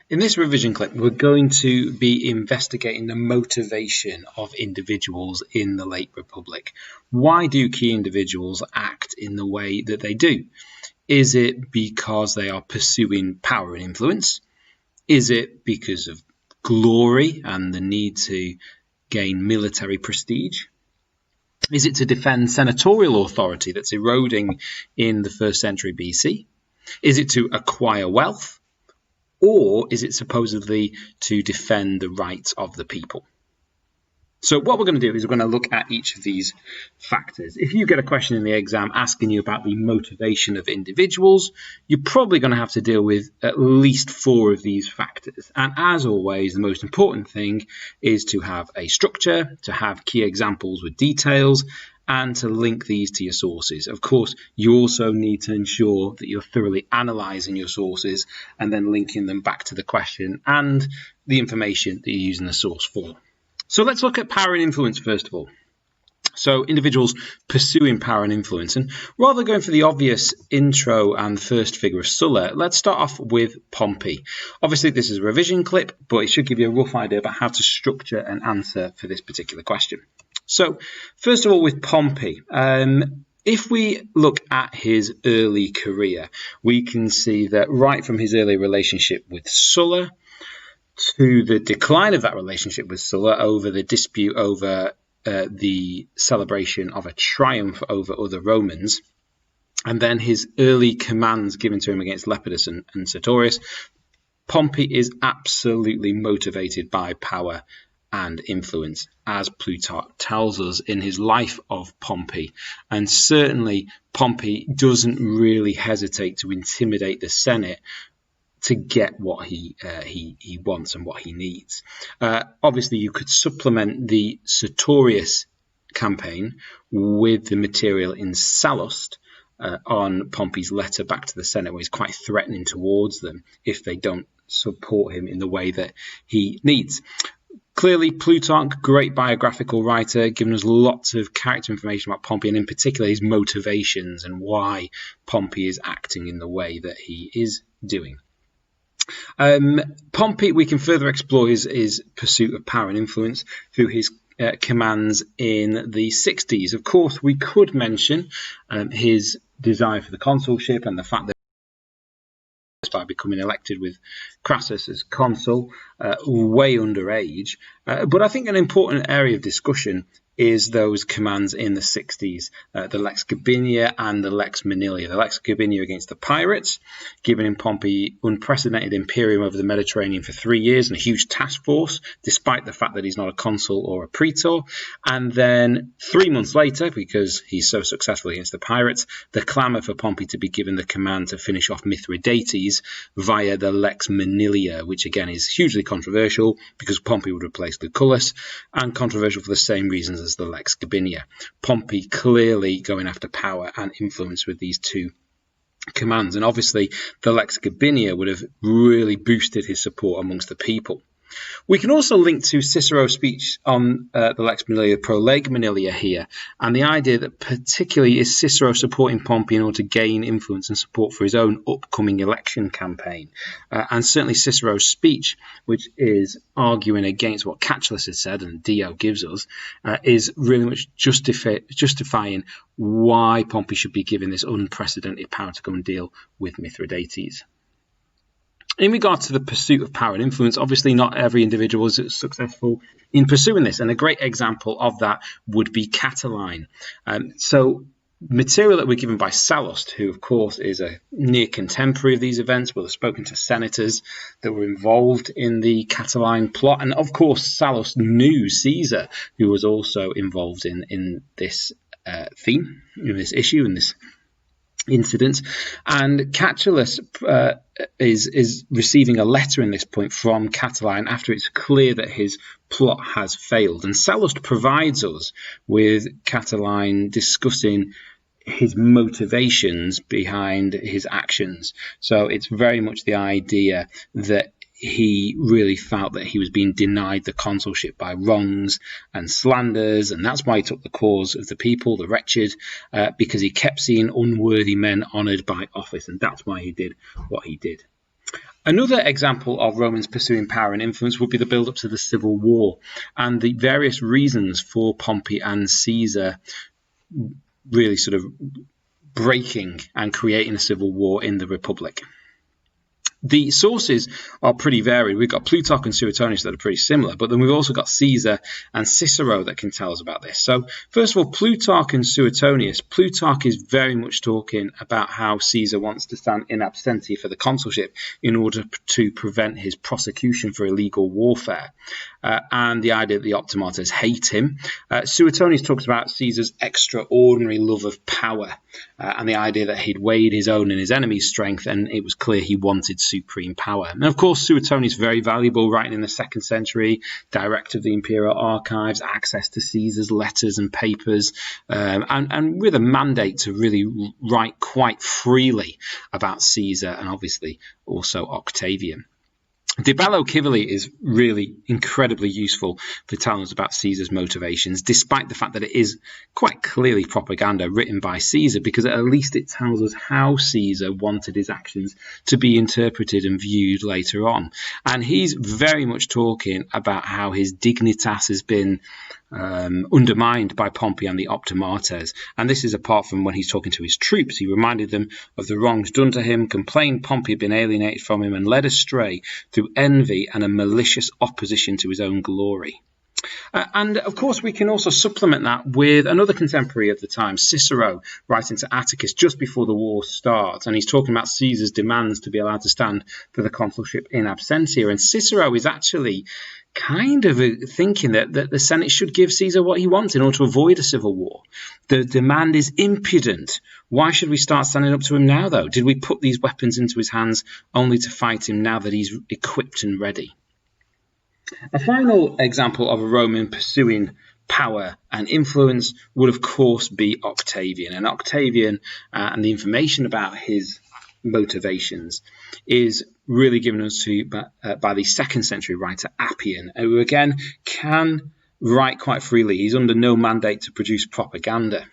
In this revision clip, we're going to be investigating the motivation of individuals in the late Republic. Why do key individuals act in the way that they do? Is it because they are pursuing power and influence? Is it because of glory and the need to gain military prestige? Is it to defend senatorial authority that's eroding in the 1st century BC? Is it to acquire wealth? Or is it supposedly to defend the rights of the people? So what we're going to do is we're going to look at each of these factors. If you get a question in the exam asking you about the motivation of individuals, you're probably going to have to deal with at least 4 of these factors. And as always, the most important thing is to have a structure, to have key examples with details, and to link these to your sources. Of course, you also need to ensure that you're thoroughly analysing your sources and then linking them back to the question and the information that you're using the source for. So let's look at power and influence first of all. So individuals pursuing power and influence. And rather than going for the obvious intro and first figure of Sulla, let's start off with Pompey. Obviously, this is a revision clip, but it should give you a rough idea about how to structure an answer for this particular question. So, first of all, with Pompey, if we look at his early career, we can see that right from his early relationship with Sulla to the decline of that relationship with Sulla over the dispute over the celebration of a triumph over other Romans, and then his early commands given to him against Lepidus and Sertorius, Pompey is absolutely motivated by power and influence, as Plutarch tells us in his life of Pompey. And certainly Pompey doesn't really hesitate to intimidate the Senate to get what he wants and what he needs. Obviously, you could supplement the Sertorius campaign with the material in Sallust on Pompey's letter back to the Senate, where he's quite threatening towards them if they don't support him in the way that he needs. Clearly, Plutarch, great biographical writer, giving us lots of character information about Pompey, and in particular his motivations and why Pompey is acting in the way that he is doing. Pompey, we can further explore his pursuit of power and influence through his commands in the 60s. Of course, we could mention his desire for the consulship and the fact that by becoming elected with Crassus as consul, way underage. But I think an important area of discussion is those commands in the 60s, the Lex Gabinia and the Lex Manilia. The Lex Gabinia against the pirates, giving Pompey unprecedented imperium over the Mediterranean for 3 years and a huge task force, despite the fact that he's not a consul or a praetor. And then 3 months later, because he's so successful against the pirates, the clamour for Pompey to be given the command to finish off Mithridates via the Lex Manilia, which again is hugely controversial because Pompey would replace Lucullus, and controversial for the same reasons as the Lex Gabinia. Pompey clearly going after power and influence with these 2 commands, and obviously the Lex Gabinia would have really boosted his support amongst the people. We can also link to Cicero's speech on the Lex Manilia, Pro Leg Manilia here, and the idea that particularly is Cicero supporting Pompey in order to gain influence and support for his own upcoming election campaign. And certainly Cicero's speech, which is arguing against what Catullus has said and Dio gives us, is really much justifying why Pompey should be given this unprecedented power to go and deal with Mithridates. In regard to the pursuit of power and influence, obviously not every individual is successful in pursuing this, and a great example of that would be Catiline. So material that we're given by Sallust, who of course is a near contemporary of these events, will have spoken to senators that were involved in the Catiline plot, and of course Sallust knew Caesar, who was also involved in this theme, in this issue, in this incident. And Catullus is receiving a letter in this point from Catiline after it's clear that his plot has failed. And Sallust provides us with Catiline discussing his motivations behind his actions. So it's very much the idea that he really felt that he was being denied the consulship by wrongs and slanders, and that's why he took the cause of the people, the wretched, because he kept seeing unworthy men honoured by office, and that's why he did what he did. Another example of Romans pursuing power and influence would be the build-up to the Civil War and the various reasons for Pompey and Caesar really sort of breaking and creating a civil war in the Republic. The sources are pretty varied. We've got Plutarch and Suetonius that are pretty similar, but then we've also got Caesar and Cicero that can tell us about this. So first of all, Plutarch and Suetonius. Plutarch is very much talking about how Caesar wants to stand in absentia for the consulship in order to prevent his prosecution for illegal warfare, and the idea that the optimators hate him. Suetonius talks about Caesar's extraordinary love of power, and the idea that he'd weighed his own and his enemy's strength, and it was clear he wanted supreme power. And of course, Suetonius is very valuable, writing in the 2nd century, director of the imperial archives, access to Caesar's letters and papers, and with a mandate to really write quite freely about Caesar and obviously also Octavian. De Bello Civili is really incredibly useful for telling us about Caesar's motivations, despite the fact that it is quite clearly propaganda written by Caesar, because at least it tells us how Caesar wanted his actions to be interpreted and viewed later on. And he's very much talking about how his dignitas has been undermined by Pompey and the optimates. And this is apart from when he's talking to his troops. He reminded them of the wrongs done to him, complained Pompey had been alienated from him and led astray through envy and a malicious opposition to his own glory. And of course, we can also supplement that with another contemporary of the time, Cicero, writing to Atticus just before the war starts. And he's talking about Caesar's demands to be allowed to stand for the consulship in absentia. And Cicero is actually kind of thinking that the Senate should give Caesar what he wants in order to avoid a civil war. The demand is impudent. Why should we start standing up to him now, though? Did we put these weapons into his hands only to fight him now that he's equipped and ready? A final example of a Roman pursuing power and influence would, of course, be Octavian. And Octavian and the information about his motivations is really given us to by the 2nd century writer Appian, who again can write quite freely. He's under no mandate to produce propaganda.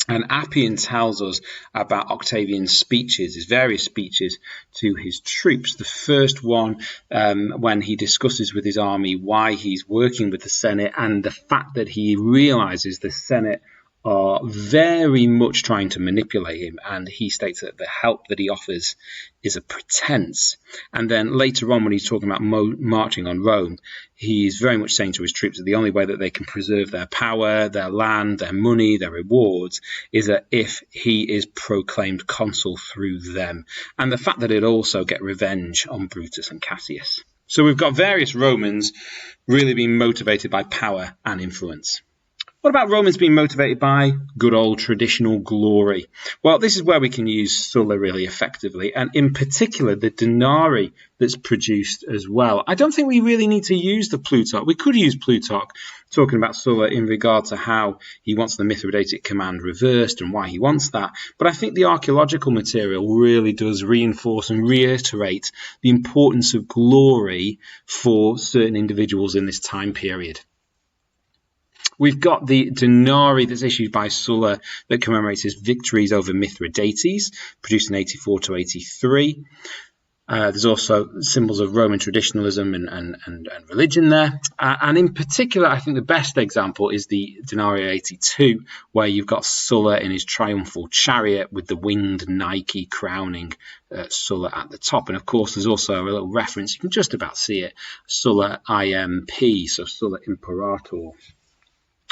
And Appian tells us about Octavian's speeches, his various speeches to his troops. The first one, when he discusses with his army why he's working with the Senate and the fact that he realizes the Senate are very much trying to manipulate him, and he states that the help that he offers is a pretense. And then later on, when he's talking about marching on Rome, he's very much saying to his troops that the only way that they can preserve their power, their land, their money, their rewards is that if he is proclaimed consul through them, and the fact that he'd also get revenge on Brutus and Cassius. So we've got various Romans really being motivated by power and influence. What about Romans being motivated by good old traditional glory? Well, this is where we can use Sulla really effectively, and in particular the denarii that's produced as well. I don't think we really need to use the Plutarch. We could use Plutarch talking about Sulla in regard to how he wants the Mithridatic command reversed and why he wants that. But I think the archaeological material really does reinforce and reiterate the importance of glory for certain individuals in this time period. We've got the denarii that's issued by Sulla that commemorates his victories over Mithridates, produced in 84 to 83. There's also symbols of Roman traditionalism and religion there. And in particular, I think the best example is the denarii 82, where you've got Sulla in his triumphal chariot with the winged Nike crowning Sulla at the top. And of course, there's also a little reference, you can just about see it, Sulla IMP, so Sulla Imperator.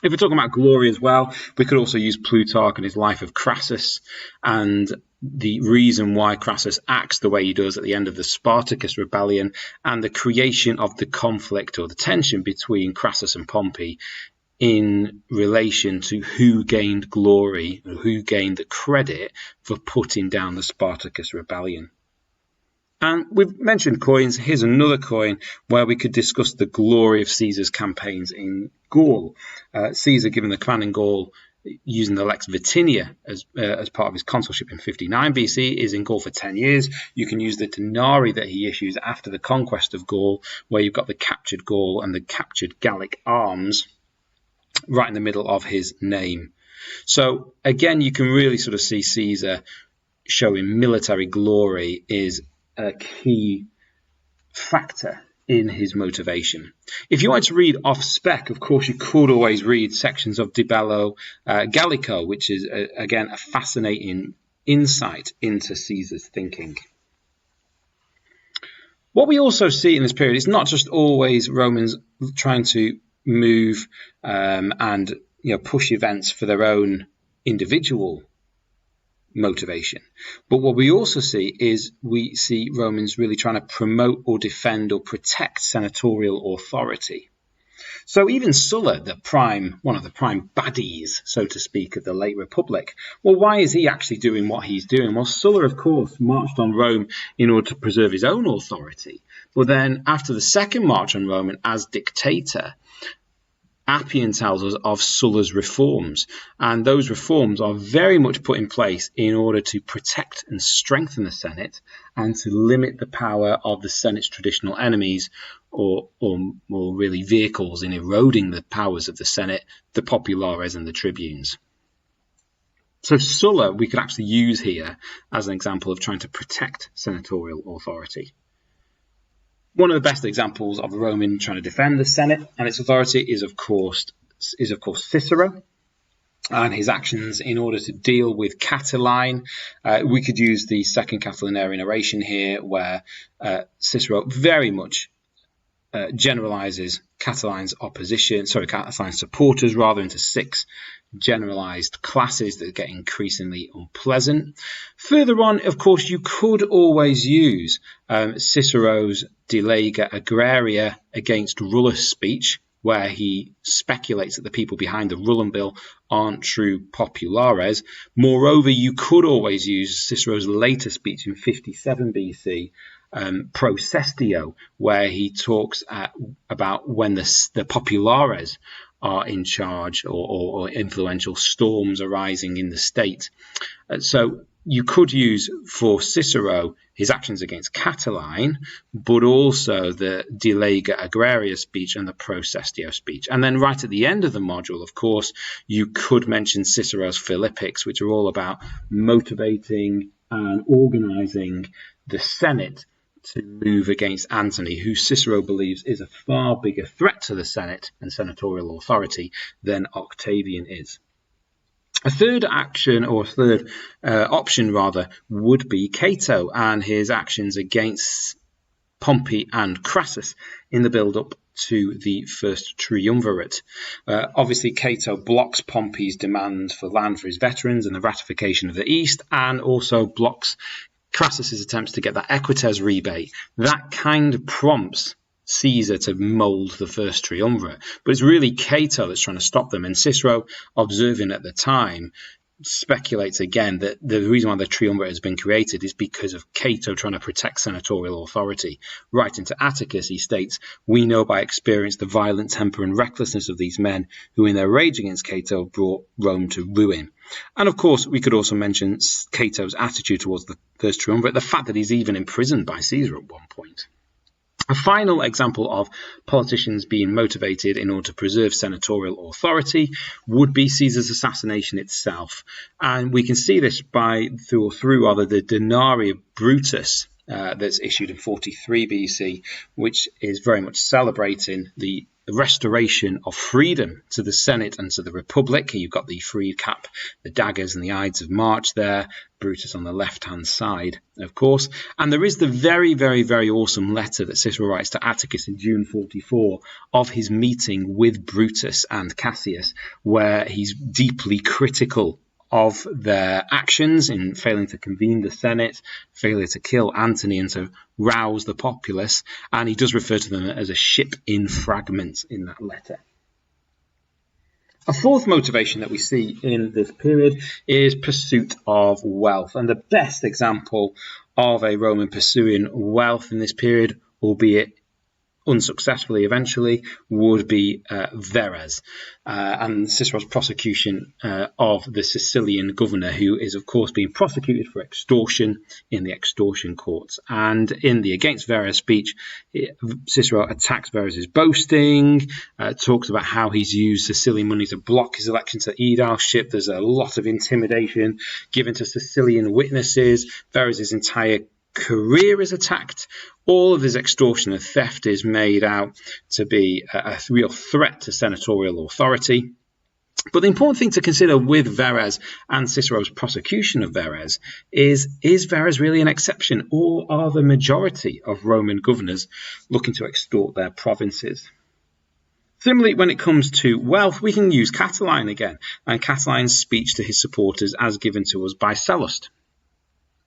If we're talking about glory as well, we could also use Plutarch and his life of Crassus and the reason why Crassus acts the way he does at the end of the Spartacus rebellion and the creation of the conflict or the tension between Crassus and Pompey in relation to who gained glory or who gained the credit for putting down the Spartacus rebellion. And we've mentioned coins. Here's another coin where we could discuss the glory of Caesar's campaigns in Gaul. Caesar, given the command in Gaul using the Lex Vitinia as part of his consulship in 59 BC, is in Gaul for 10 years. You can use the denarii that he issues after the conquest of Gaul, where you've got the captured Gaul and the captured Gallic arms right in the middle of his name. So again, you can really sort of see Caesar showing military glory is a key factor in his motivation. If you wanted to read off spec, of course, you could always read sections of De Bello Gallico, which is, again, a fascinating insight into Caesar's thinking. What we also see in this period is not just always Romans trying to move and push events for their own individual motivation, but what we also see is we see Romans really trying to promote or defend or protect senatorial authority. So even Sulla, one of the prime baddies, so to speak, of the late Republic, well, why is he actually doing what he's doing? Well, Sulla, of course, marched on Rome in order to preserve his own authority. But then after the second march on Rome, and as dictator, Appian tells us of Sulla's reforms, and those reforms are very much put in place in order to protect and strengthen the Senate and to limit the power of the Senate's traditional enemies, or really vehicles in eroding the powers of the Senate, the populares and the tribunes. So Sulla we could actually use here as an example of trying to protect senatorial authority. One of the best examples of a Roman trying to defend the Senate and its authority is of course Cicero and his actions in order to deal with Catiline. We could use the second Catilinarian oration here, where Cicero very much generalizes Catiline's supporters into 6 generalized classes that get increasingly unpleasant. Further on, of course, you could always use Cicero's De Lega Agraria against Rullus speech, where he speculates that the people behind the Rullan Bill aren't true populares. Moreover, you could always use Cicero's later speech in 57 BC, Pro Sestio, where he talks about when the populares are in charge or influential storms arising in the state. So you could use for Cicero his actions against Catiline, but also the De Lega Agraria speech and the Pro Sestio speech. And then right at the end of the module, of course, you could mention Cicero's Philippics, which are all about motivating and organizing the Senate to move against Antony, who Cicero believes is a far bigger threat to the Senate and senatorial authority than Octavian is. A third option would be Cato and his actions against Pompey and Crassus in the build-up to the first triumvirate. Obviously, Cato blocks Pompey's demands for land for his veterans and the ratification of the East, and also blocks Crassus's attempts to get that equites rebate. That kind of prompts Caesar to mould the first triumvirate, but it's really Cato that's trying to stop them. And Cicero, observing at the time, speculates again that the reason why the triumvirate has been created is because of Cato trying to protect senatorial authority. Writing to Atticus, he states, "We know by experience the violent temper and recklessness of these men who in their rage against Cato brought Rome to ruin." And of course, we could also mention Cato's attitude towards the first triumvirate, the fact that he's even imprisoned by Caesar at one point. A final example of politicians being motivated in order to preserve senatorial authority would be Caesar's assassination itself. And we can see this through the Denarii of Brutus that's issued in 43 BC, which is very much celebrating the restoration of freedom to the Senate and to the Republic. You've got the freed cap, the daggers and the Ides of March there, Brutus on the left-hand side, of course. And there is the very, very, very awesome letter that Cicero writes to Atticus in June 44 of his meeting with Brutus and Cassius, where he's deeply critical of their actions in failing to convene the Senate, failure to kill Antony and to rouse the populace, and he does refer to them as a ship in fragments in that letter. A fourth motivation that we see in this period is pursuit of wealth, and the best example of a Roman pursuing wealth in this period, albeit unsuccessfully eventually, would be Verres and Cicero's prosecution of the Sicilian governor, who is of course being prosecuted for extortion in the extortion courts. And in the Against Verres speech, Cicero attacks Verres' boasting, talks about how he's used Sicilian money to block his election to aedileship. There's a lot of intimidation given to Sicilian witnesses. Verres' entire career is attacked. All of his extortion and theft is made out to be a real threat to senatorial authority. But the important thing to consider with Verres and Cicero's prosecution of Verres is Verres really an exception, or are the majority of Roman governors looking to extort their provinces? Similarly, when it comes to wealth, we can use Catiline again, and Catiline's speech to his supporters as given to us by Sallust.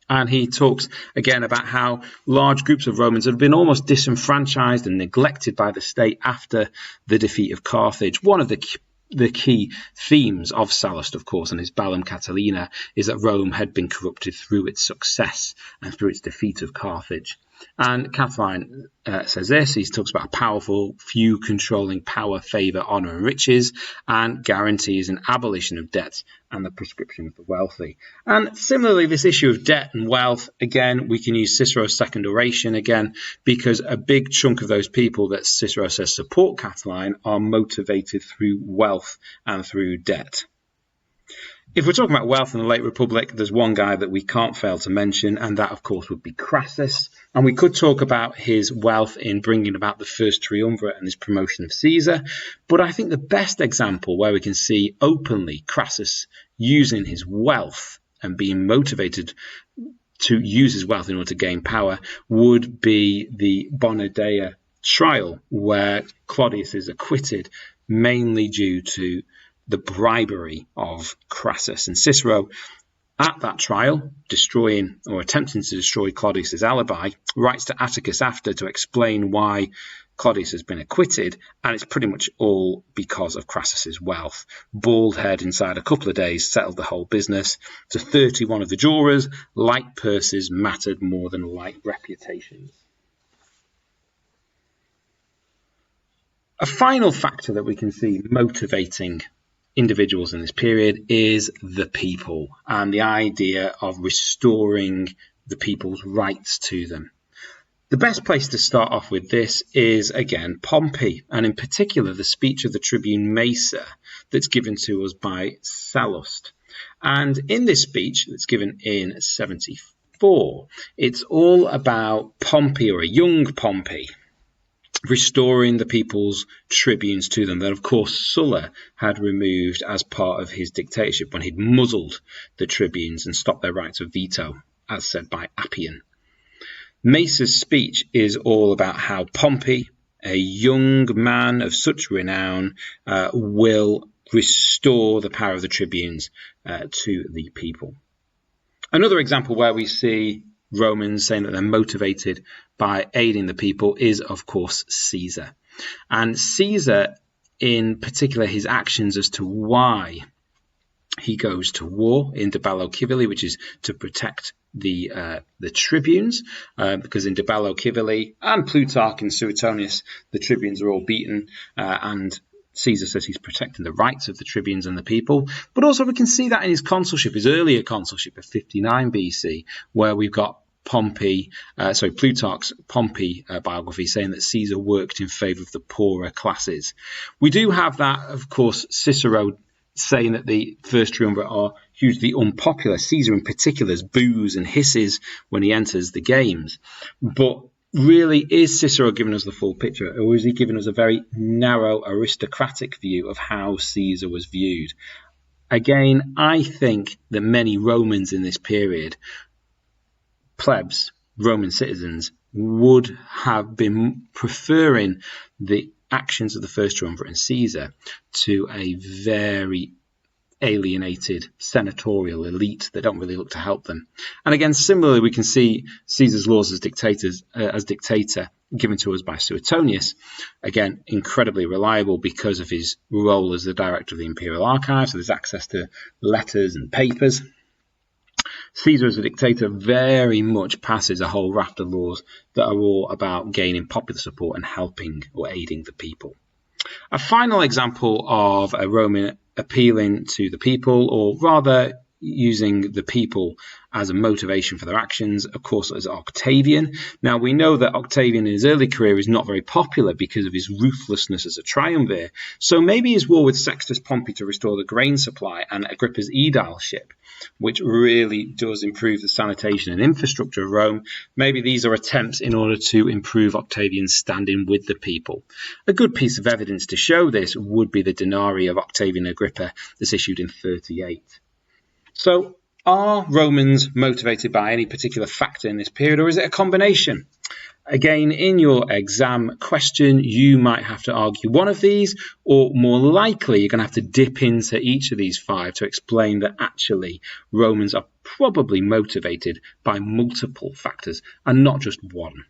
And he talks again about how large groups of Romans have been almost disenfranchised and neglected by the state after the defeat of Carthage. One of the key themes of Sallust, of course, and his Bellum Catilina, is that Rome had been corrupted through its success and through its defeat of Carthage. And Catiline says this. He talks about a powerful few controlling power, favour, honour and riches, and guarantees an abolition of debt and the prescription of the wealthy. And similarly, this issue of debt and wealth, again, we can use Cicero's second oration again, because a big chunk of those people that Cicero says support Catiline are motivated through wealth and through debt. If we're talking about wealth in the late Republic, there's one guy that we can't fail to mention, and that, of course, would be Crassus. And we could talk about his wealth in bringing about the first triumvirate and his promotion of Caesar. But I think the best example where we can see openly Crassus using his wealth and being motivated to use his wealth in order to gain power would be the Bonadea trial, where Claudius is acquitted mainly due to the bribery of Crassus. And Cicero, at that trial, destroying or attempting to destroy Claudius's alibi, writes to Atticus after to explain why Claudius has been acquitted, and it's pretty much all because of Crassus's wealth. Bald head inside a couple of days settled the whole business. To 31 of the jurors, light purses mattered more than light reputations. A final factor that we can see motivating individuals in this period is the people, and the idea of restoring the people's rights to them. The best place to start off with this is, again, Pompey, and in particular the speech of the tribune Macer that's given to us by Sallust. And in this speech that's given in 74, it's all about Pompey, or a young Pompey, restoring the people's tribunes to them that, of course, Sulla had removed as part of his dictatorship when he'd muzzled the tribunes and stopped their right of veto, as said by Appian. Macer's speech is all about how Pompey, a young man of such renown, will restore the power of the tribunes to the people. Another example where we see Romans saying that they're motivated by aiding the people is, of course, Caesar. And Caesar, in particular, his actions as to why he goes to war in De Bello Civili, which is to protect the tribunes, because in De Bello Civili and Plutarch and Suetonius, the tribunes are all beaten, and Caesar says he's protecting the rights of the tribunes and the people. But also we can see that in his consulship, his earlier consulship of 59 BC, where we've got Plutarch's Pompey biography saying that Caesar worked in favour of the poorer classes. We do have that, of course, Cicero saying that the first triumvirate are hugely unpopular. Caesar in particular boos and hisses when he enters the games. But really, is Cicero giving us the full picture, or is he giving us a very narrow aristocratic view of how Caesar was viewed? Again, I think that many Romans in this period, plebs, Roman citizens, would have been preferring the actions of the first triumvirate and Caesar to a very alienated senatorial elite that don't really look to help them. And again, similarly, we can see Caesar's laws as dictator given to us by Suetonius, again, incredibly reliable because of his role as the director of the imperial archives, so there's access to letters and papers. Caesar as a dictator very much passes a whole raft of laws that are all about gaining popular support and helping or aiding the people. A final example of a Roman appealing to the people, or rather using the people as a motivation for their actions, of course, is Octavian. Now, we know that Octavian in his early career is not very popular because of his ruthlessness as a triumvir. So maybe his war with Sextus Pompey to restore the grain supply and Agrippa's aedileship, which really does improve the sanitation and infrastructure of Rome, maybe these are attempts in order to improve Octavian's standing with the people. A good piece of evidence to show this would be the denarii of Octavian Agrippa that's issued in 38. So, are Romans motivated by any particular factor in this period, or is it a combination? Again, in your exam question, you might have to argue one of these, or more likely, you're going to have to dip into each of these 5 to explain that actually Romans are probably motivated by multiple factors and not just one.